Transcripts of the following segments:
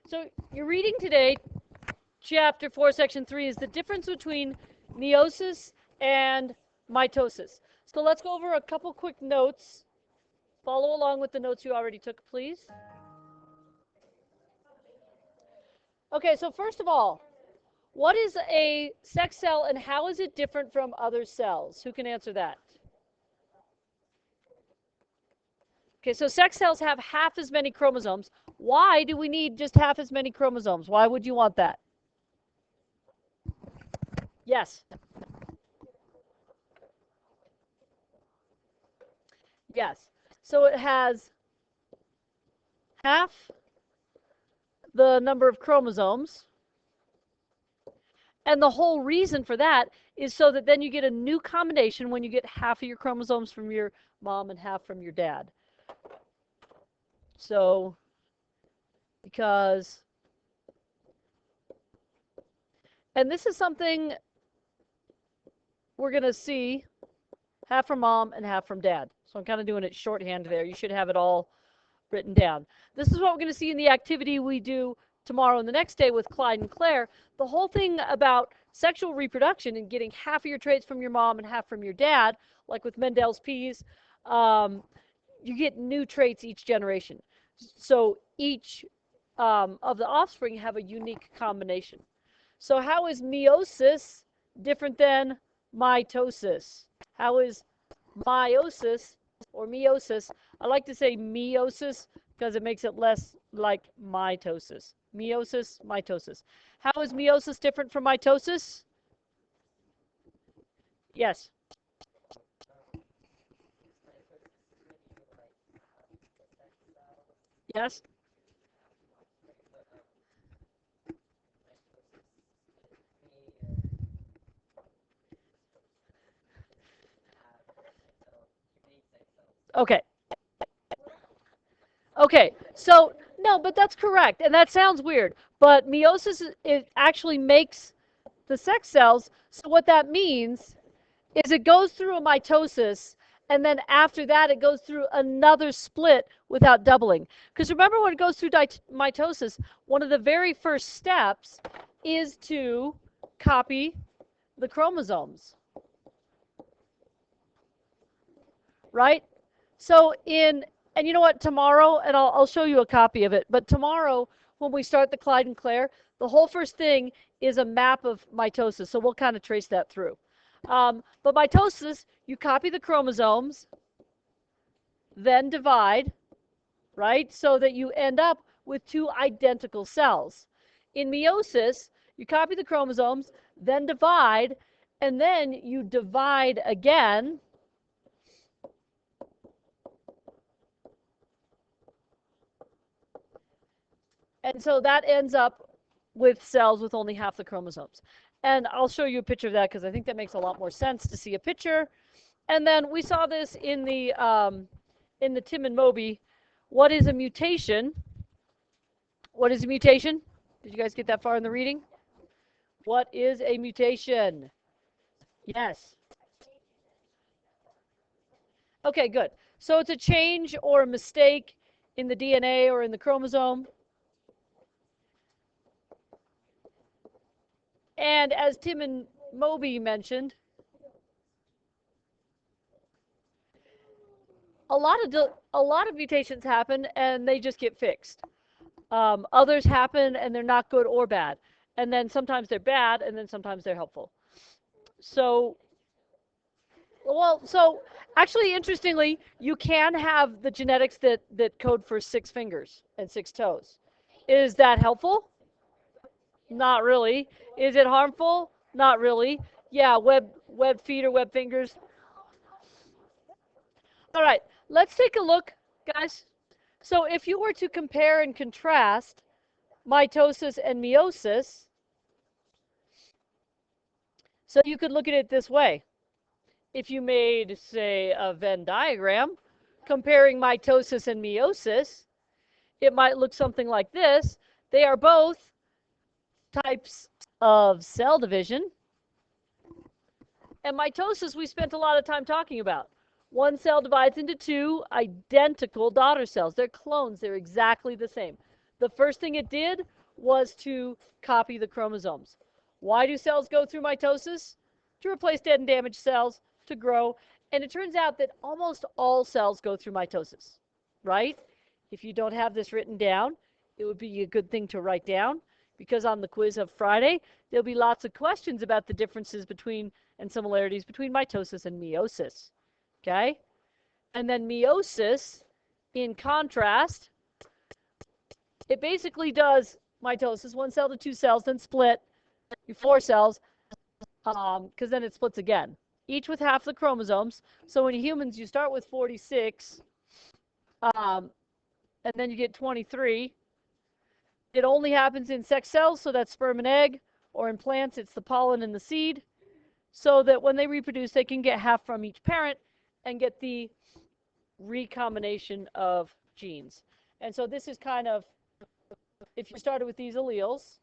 So you're reading today, chapter 4, section 3, is the difference between meiosis and mitosis. So let's go over a couple quick notes. Follow along with the notes you already took, please. Okay, so first of all, what is a sex cell and how is it different from other cells? Who can answer that? Okay, so sex cells have half as many chromosomes. Why do we need just half as many chromosomes? Why would you want that? Yes. Yes. So it has half the number of chromosomes. And the whole reason for that is so that then you get a new combination when you get half of your chromosomes from your mom and half from your dad. So, because, and this is something we're going to see, half from mom and half from dad. So I'm kind of doing it shorthand there. You should have it all written down. This is what we're going to see in the activity we do tomorrow and the next day with Clyde and Claire. The whole thing about sexual reproduction and getting half of your traits from your mom and half from your dad, like with Mendel's P's, you get new traits each generation. So each of the offspring have a unique combination. So how is meiosis different than mitosis? How is meiosis or meiosis? I like to say meiosis because it makes it less like mitosis. Meiosis, mitosis. How is meiosis different from mitosis? Yes. Yes. Okay. Okay. So, no, but that's correct. And that sounds weird. But meiosis, it actually makes the sex cells. So what that means is it goes through a mitosis, and then after that it goes through another split without doubling. Because remember, when it goes through mitosis, one of the very first steps is to copy the chromosomes, right? So and you know what, tomorrow, and I'll show you a copy of it, but tomorrow when we start the Clyde and Claire, the whole first thing is a map of mitosis, so we'll kind of trace that through. But mitosis, you copy the chromosomes, then divide, right? So that you end up with two identical cells. In meiosis, you copy the chromosomes, then divide, and then you divide again. And so that ends up with cells with only half the chromosomes. And I'll show you a picture of that because I think that makes a lot more sense to see a picture. And then we saw this in the Tim and Moby. What is a mutation? What is a mutation? Did you guys get that far in the reading? What is a mutation? Yes. Okay, good. So it's a change or a mistake in the DNA or in the chromosome. And as Tim and Moby mentioned, a lot of mutations happen and they just get fixed. Others happen and they're not good or bad. And then sometimes they're bad and then sometimes they're helpful. So, so actually, interestingly, you can have the genetics that code for 6 fingers and 6 toes. Is that helpful? Not really. Is it harmful? Not really. Yeah, web feet or web fingers. All right, let's take a look, guys. So if you were to compare and contrast mitosis and meiosis, so you could look at it this way. If you made, say, a Venn diagram comparing mitosis and meiosis, it might look something like this. They are both types of cell division. And mitosis we spent a lot of time talking about. One cell divides into 2 identical daughter cells. They're clones. They're exactly the same. The first thing it did was to copy the chromosomes. Why do cells go through mitosis? To replace dead and damaged cells, to grow. And it turns out that almost all cells go through mitosis, right? If you don't have this written down, it would be a good thing to write down, because on the quiz of Friday, there'll be lots of questions about the differences between and similarities between mitosis and meiosis, okay? And then meiosis, in contrast, it basically does mitosis, 1 cell to 2 cells, then split, 4 cells, because then it splits again, each with half the chromosomes. So in humans, you start with 46, and then you get 23. It only happens in sex cells, so that's sperm and egg, or in plants, it's the pollen and the seed, so that when they reproduce, they can get half from each parent and get the recombination of genes. And so this is kind of, if you started with these alleles,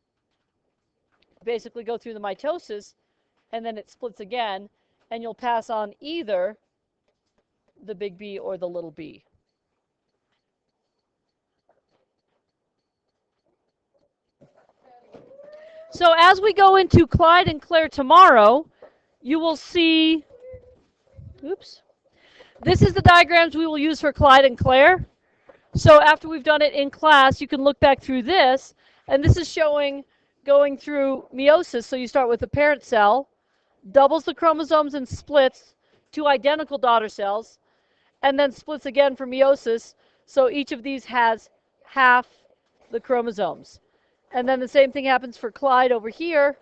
basically go through the mitosis, and then it splits again, and you'll pass on either the big B or the little b. So as we go into Clyde and Claire tomorrow, you will see, oops, this is the diagrams we will use for Clyde and Claire. So after we've done it in class, you can look back through this, and this is showing going through meiosis. So you start with the parent cell, doubles the chromosomes and splits 2 identical daughter cells, and then splits again for meiosis. So each of these has half the chromosomes. And then the same thing happens for Clyde over here.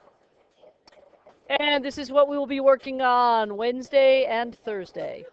And this is what we will be working on Wednesday and Thursday.